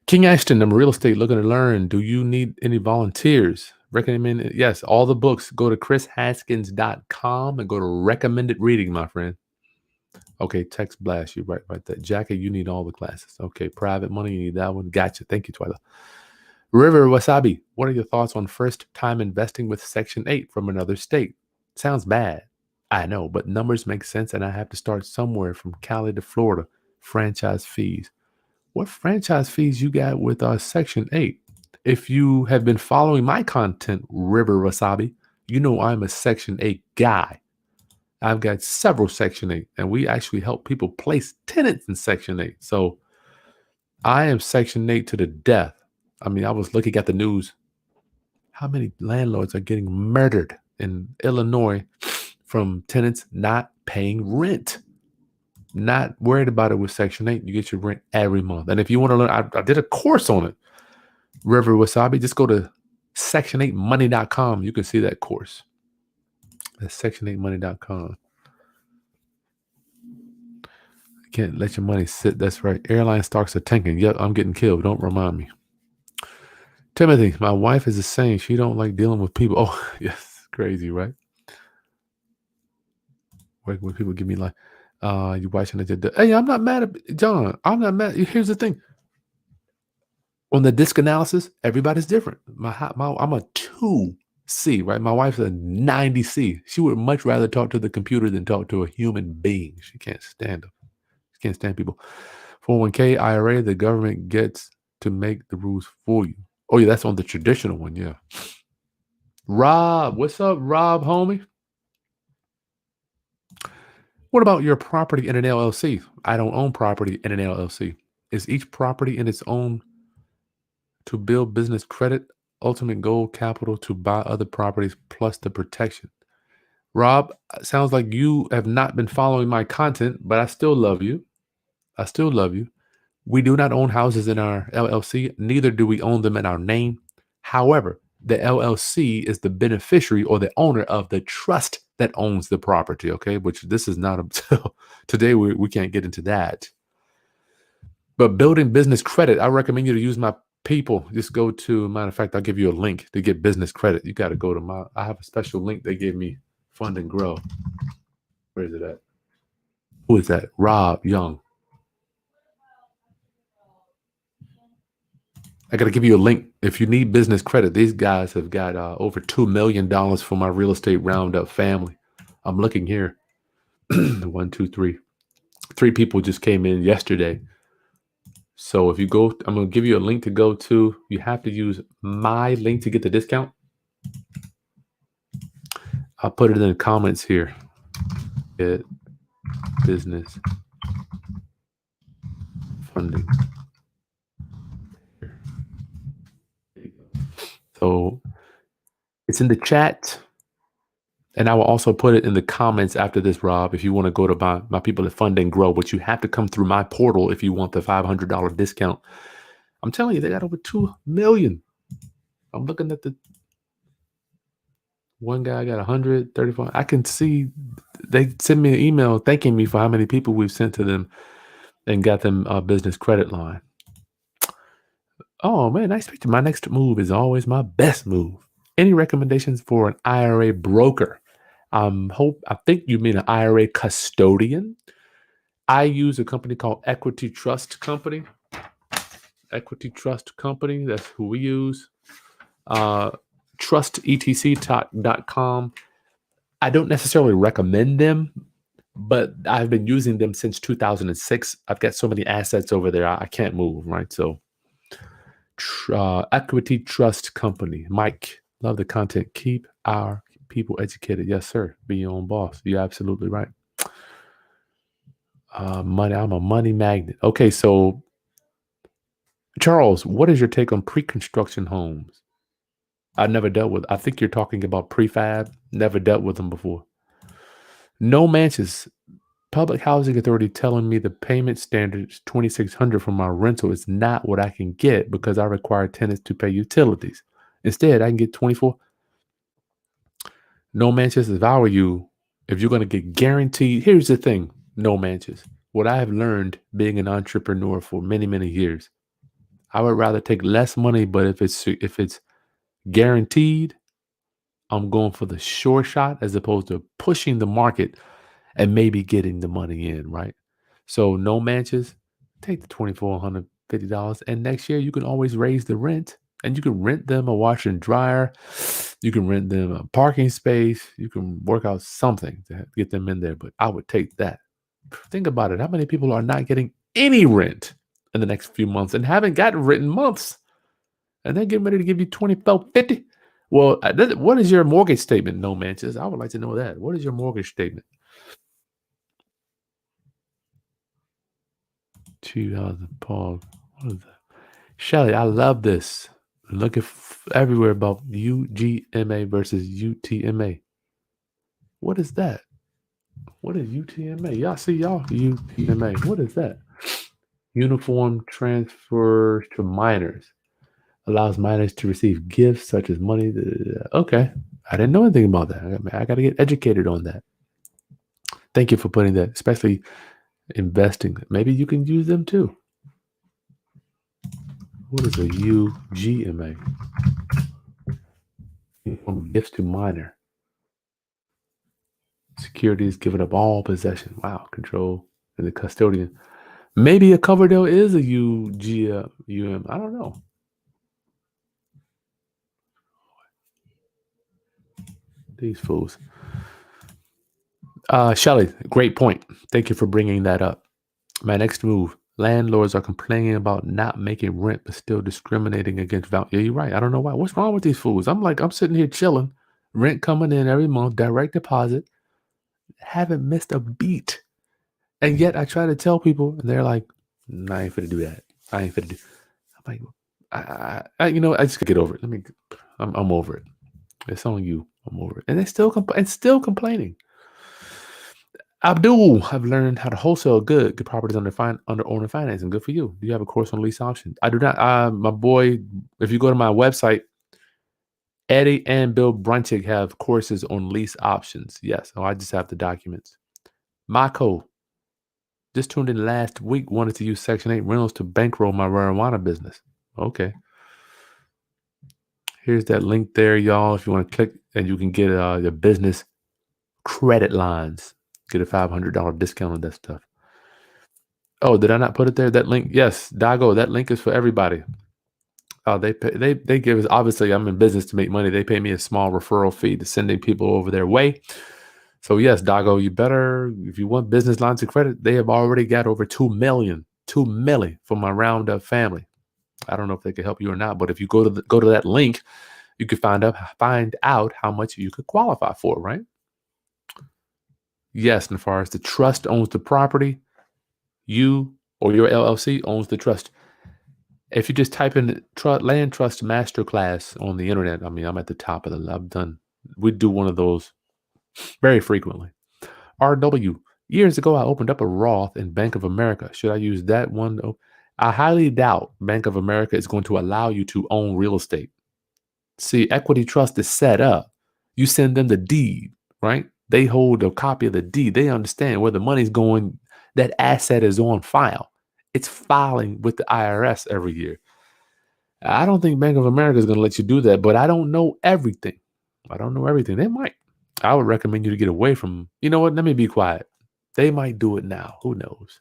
King Ashton, I'm real estate looking to learn. Do you need any volunteers? Recommend it. Yes, all the books. Go to chrishaskins.com and go to recommended reading, my friend. Okay, text blast. You right there. Jackie, you need all the classes. Okay, private money, you need that one. Gotcha. Thank you, Twyla. River Wasabi, what are your thoughts on first time investing with Section 8 from another state? Sounds bad. I know, but numbers make sense, and I have to start somewhere from Cali to Florida. Franchise fees. What franchise fees you got with Section 8? If you have been following my content, River Wasabi, you know I'm a Section 8 guy. I've got several Section 8, and we actually help people place tenants in Section 8. So I am Section 8 to the death. I mean, I was looking at the news. How many landlords are getting murdered in Illinois from tenants not paying rent? Not worried about it with Section 8. You get your rent every month. And if you want to learn, I did a course on it. River Wasabi, just go to section8money.com. You can see that course. That's section8money.com. Can't let your money sit. That's right. Airline stocks are tanking. Yep, I'm getting killed. Don't remind me. Timothy, my wife is the same. She don't like dealing with people. Oh, yes. Crazy, right? When people give me like, you watching it. Hey, I'm not mad at John. I'm not mad. Here's the thing. On the disc analysis, everybody's different. I'm a 2C, right? My wife's a 90C. She would much rather talk to the computer than talk to a human being. She can't stand them. She can't stand people. 401k, IRA, the government gets to make the rules for you. Oh, yeah, that's on the traditional one, yeah. Rob, what's up, Rob, homie? What about your property in an LLC? I don't own property in an LLC. Is each property in its own to build business credit, ultimate goal capital to buy other properties plus the protection? Rob, sounds like you have not been following my content, but I still love you. I still love you. We do not own houses in our LLC, neither do we own them in our name. However, the LLC is the beneficiary or the owner of the trust that owns the property, okay? Which this is not until today, we can't get into that. But building business credit, I recommend you to use my people. Just go to, matter of fact, I'll give you a link to get business credit. You got to go to I have a special link they gave me, Fund and Grow. Where is it at? Who is that? Rob Young. I got to give you a link. If you need business credit, these guys have got over $2 million for my real estate roundup family. I'm looking here. 1, 2, 3. 3 people just came in yesterday. So if you go, I'm going to give you a link to go to. You have to use my link to get the discount. I'll put it in the comments here. Get business funding. So it's in the chat. And I will also put it in the comments after this, Rob, if you want to go to my people at Fund and Grow, but you have to come through my portal if you want the $500 discount. I'm telling you, they got over 2 million. I'm looking at the one guy got 135. I can see they send me an email thanking me for how many people we've sent to them and got them a business credit line. Oh man, nice picture. My next move is always my best move. Any recommendations for an IRA broker? I think you mean an IRA custodian. I use a company called Equity Trust Company. Equity Trust Company. That's who we use. Uh, TrustETC.com. I don't necessarily recommend them, but I've been using them since 2006. I've got so many assets over there, I can't move, right? So, Equity Trust Company. Mike, love the content. Keep our people educated. Yes, sir. Be your own boss. You're absolutely right. Money. I'm a money magnet. Okay, so Charles, what is your take on pre-construction homes? I never dealt with. I think you're talking about prefab. Never dealt with them before. No mansions. Public Housing Authority telling me the payment standard is 2,600 for my rental is not what I can get because I require tenants to pay utilities. Instead, I can get 24. No manches. If I were you, if you're going to get guaranteed, here's the thing. No manches. What I have learned being an entrepreneur for many, many years, I would rather take less money, but if it's guaranteed, I'm going for the sure shot as opposed to pushing the market and maybe getting the money in, right? So no manches, take the $2,450, and next year you can always raise the rent, and you can rent them a washer and dryer, you can rent them a parking space, you can work out something to get them in there. But I would take that. Think about it. How many people are not getting any rent in the next few months and haven't gotten rent in months, and they're getting ready to give you 2450? Well, what is your mortgage statement? No manches. I would like to know that. What is your mortgage statement? 2000 Paul. What is that? Shelly, I love this. Looking everywhere about UGMA versus UTMA. What is that? What is UTMA? Y'all see y'all UTMA. What is that? Uniform transfer to minors. Allows minors to receive gifts such as money. Okay. I didn't know anything about that. I got to get educated on that. Thank you for putting that, especially investing. Maybe you can use them too. What is a UGMA? From gifts to minor. Security is giving up all possession. Wow, control and the custodian. Maybe a Coverdell is a UM. I don't know. These fools. Shelly, great point. Thank you for bringing that up. My next move. Landlords are complaining about not making rent, but still discriminating against value. Yeah, you're right. I don't know why. What's wrong with these fools? I'm sitting here chilling, rent coming in every month, direct deposit, haven't missed a beat. And yet I try to tell people, and they're like, nah, I ain't finna do that. I ain't finna do. I'm like, I just get over it. I'm over it. It's on you. I'm over it. And they still still complaining. Abdul, I've learned how to wholesale good properties under owner financing. Good for you. Do you have a course on lease options? I do not. My boy, if you go to my website, Eddie and Bill Brunchig have courses on lease options. Yes. So I just have the documents. Mako, just tuned in last week, wanted to use Section 8 rentals to bankroll my marijuana business. Okay. Here's that link there, y'all. If you want to click and you can get your business credit lines, get a $500 discount on that stuff. Oh, did I not put it there? That link, yes, Dago, that link is for everybody. They give us, obviously I'm in business to make money. They pay me a small referral fee to sending people over their way. So yes, Dago, you better, if you want business lines of credit, they have already got over 2 million for my roundup family. I don't know if they can help you or not, but if you go to that link, you can find out how much you could qualify for, right? Yes, and as far as the trust owns the property, you or your LLC owns the trust. If you just type in land trust masterclass on the internet, I mean, I'm at the top of the list. We do one of those very frequently. RW, years ago, I opened up a Roth in Bank of America. Should I use that one? I highly doubt Bank of America is going to allow you to own real estate. See, Equity Trust is set up. You send them the deed, right? They hold a copy of the deed. They understand where the money's going. That asset is on file. It's filing with the IRS every year. I don't think Bank of America is going to let you do that, but I don't know everything. I don't know everything. They might. I would recommend you to get away from, you know what? Let me be quiet. They might do it now. Who knows?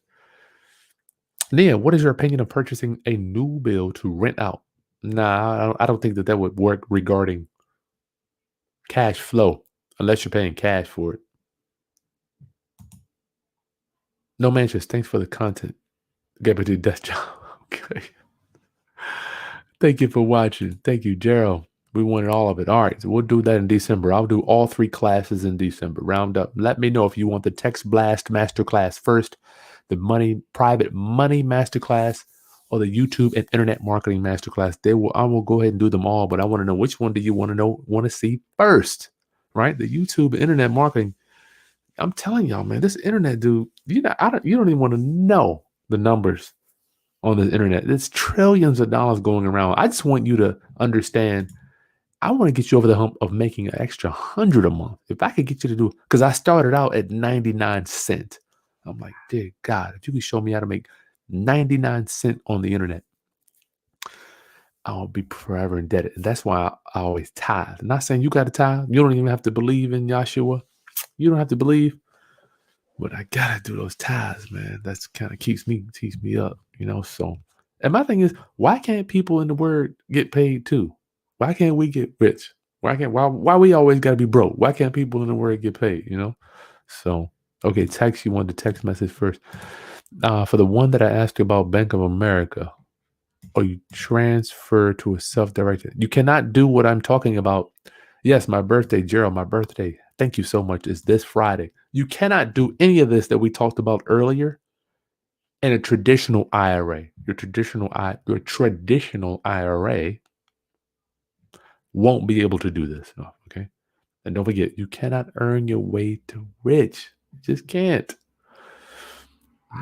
Nia, what is your opinion of purchasing a new build to rent out? Nah, I don't think that would work regarding cash flow unless you're paying cash for it. No Manchester, thanks for the content. Get back to the desk job. Okay. Thank you for watching. Thank you, Gerald. We wanted all of it. All right, so we'll do that in December. I'll do all 3 classes in December. Round up. Let me know if you want the Text Blast Masterclass first, the private money masterclass, or the YouTube and internet marketing masterclass. I will go ahead and do them all, but I want to know which one do you want to see first, right? The YouTube and internet marketing. I'm telling y'all, man, this internet dude, you don't even want to know the numbers on the internet. There's trillions of dollars going around. I just want you to understand. I want to get you over the hump of making an extra 100 a month. If I could get you to do, because I started out at 99 cents. I'm like, dear God, if you could show me how to make 99 cents on the internet, I'll be forever indebted. And that's why I always tithe. I'm not saying you got to tithe. You don't even have to believe in Yahshua. You don't have to believe. But I gotta do those tithes, man. That's kind of keeps me up, So, and my thing is, why can't people in the word get paid too? Why can't we get rich? Why we always gotta be broke? Why can't people in the word get paid? So, okay, text. You want the text message first. For the one that I asked you about Bank of America, or you transfer to a self-directed. You cannot do what I'm talking about. Yes, my birthday, Gerald. My birthday. Thank you so much. Is this Friday? You cannot do any of this that we talked about earlier in a traditional IRA. Your traditional IRA won't be able to do this. Okay. And don't forget, you cannot earn your way to rich. You just can't.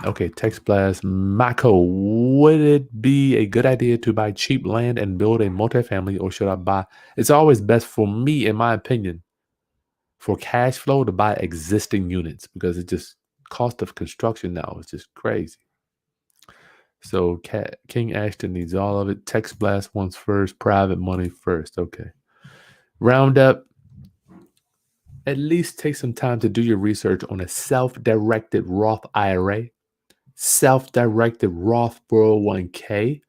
Okay, text blast. Mako, would it be a good idea to buy cheap land and build a multifamily, or should I buy? It's always best for me, in my opinion, for cash flow to buy existing units, because it just cost of construction now is just crazy. So King Ashton needs all of it. Text blast wants first, private money first. Okay. Roundup. At least take some time to do your research on a self-directed Roth IRA, self-directed Roth 401k,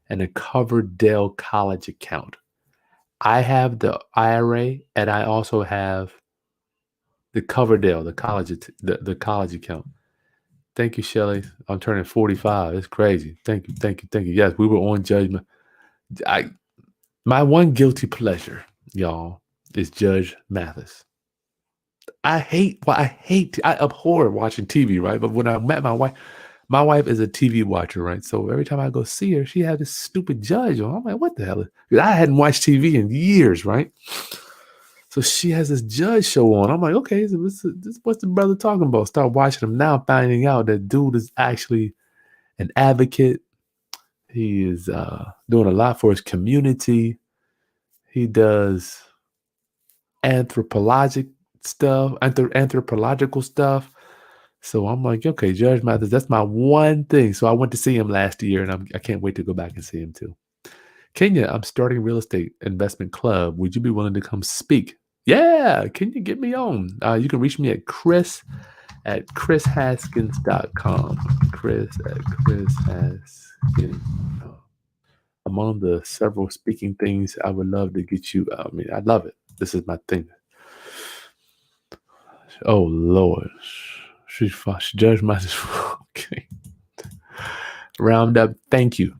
and a Coverdell college account. I have the IRA, and I also have the Coverdell, the college account. Thank you, Shelly. I'm turning 45. It's crazy. Thank you. Yes, we were on Judgment. My one guilty pleasure, y'all, is Judge Mathis. I abhor watching TV, right? But when I met my wife is a TV watcher, right? So every time I go see her, she had this stupid judge on. I'm like, what the hell? I hadn't watched TV in years, right? So she has this judge show on. I'm like, okay, so what's the brother talking about? Start watching him now, finding out that dude is actually an advocate. He is doing a lot for his community. He does anthropological stuff. So I'm like, okay, Judge Mathis, that's my one thing. So I went to see him last year, and I can't wait to go back and see him too. Kenya, I'm starting a real estate investment club. Would you be willing to come speak? Yeah, can you get me on? You can reach me at chris@chrishaskins.com. Chris@chrishaskins. Among the several speaking things, I would love to get you. I love it. This is my thing. Oh, Lord. She judged my. Okay. Roundup. Thank you.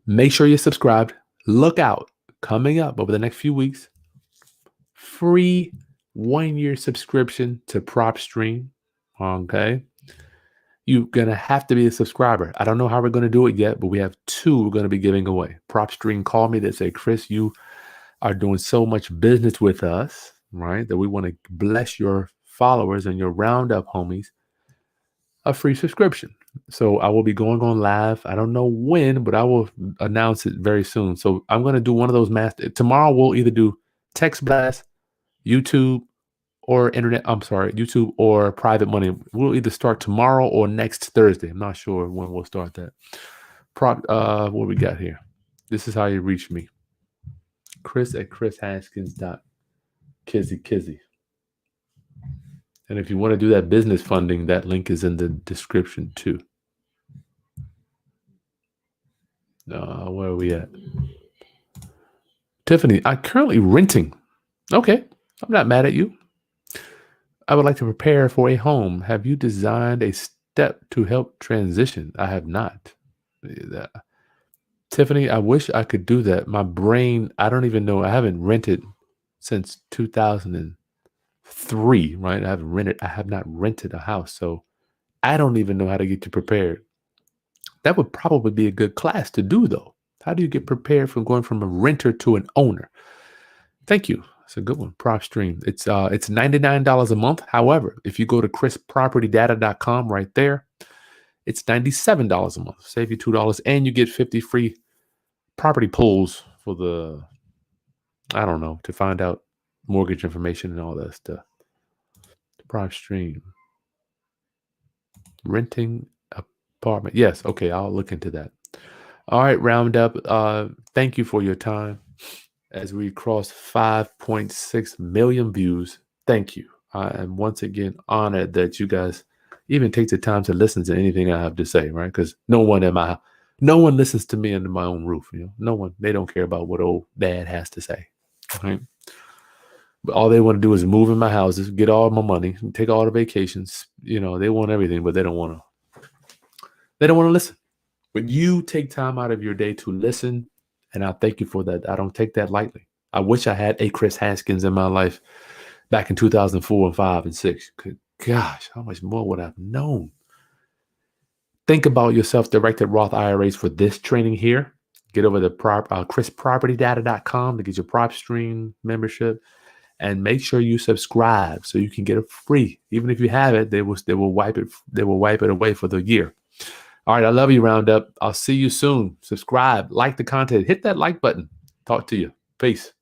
Make sure you're subscribed. Look out. Coming up over the next few weeks. Free 1-year subscription to PropStream. Okay. You're going to have to be a subscriber. I don't know how we're going to do it yet, but we have 2 we're going to be giving away. PropStream called me. They say, Chris, you are doing so much business with us, right, that we want to bless your followers and your Roundup homies a free subscription. So I will be going on live. I don't know when, but I will announce it very soon. So I'm going to do one of those tomorrow. We'll either do Text Blast, YouTube, or YouTube or Private Money. We'll either start tomorrow or next Thursday. I'm not sure when we'll start that. What we got here? This is how you reach me. Chris@chrishaskins.kizzy. And if you want to do that business funding, that link is in the description too. Where are we at? Tiffany, I'm currently renting. Okay, I'm not mad at you. I would like to prepare for a home. Have you designed a step to help transition? I have not. Tiffany, I wish I could do that. My brain, I don't even know. I haven't rented since 2003, right? I have not rented a house. So I don't even know how to get you prepared. That would probably be a good class to do, though. How do you get prepared from going from a renter to an owner? Thank you. It's a good one. Prop Stream. It's $99 a month. However, if you go to chrispropertydata.com right there, it's $97 a month. Save you $2, and you get 50 free property polls for to find out mortgage information and all that stuff. Prop Stream. Renting apartment. Yes. Okay. I'll look into that. All right. Roundup. Thank you for your time. As we cross 5.6 million views. Thank you. I am once again honored that you guys even take the time to listen to anything I have to say, right? Because no one listens to me under my own roof. No one. They don't care about what old dad has to say. Right? But all they want to do is move in my houses, get all my money, take all the vacations. They want everything, but they don't want to listen. But you take time out of your day to listen, and I thank you for that. I don't take that lightly. I wish I had a Chris Haskins in my life back in 2004 and 5 and 6. Gosh, how much more would I have known? Think about your self-directed Roth IRAs for this training here. Get over to chrispropertydata.com to get your Prop Stream membership, and make sure you subscribe so you can get it free. Even if you have it, they will wipe it away for the year. All right, I love you, Roundup. I'll see you soon. Subscribe, like the content, hit that like button. Talk to you. Peace.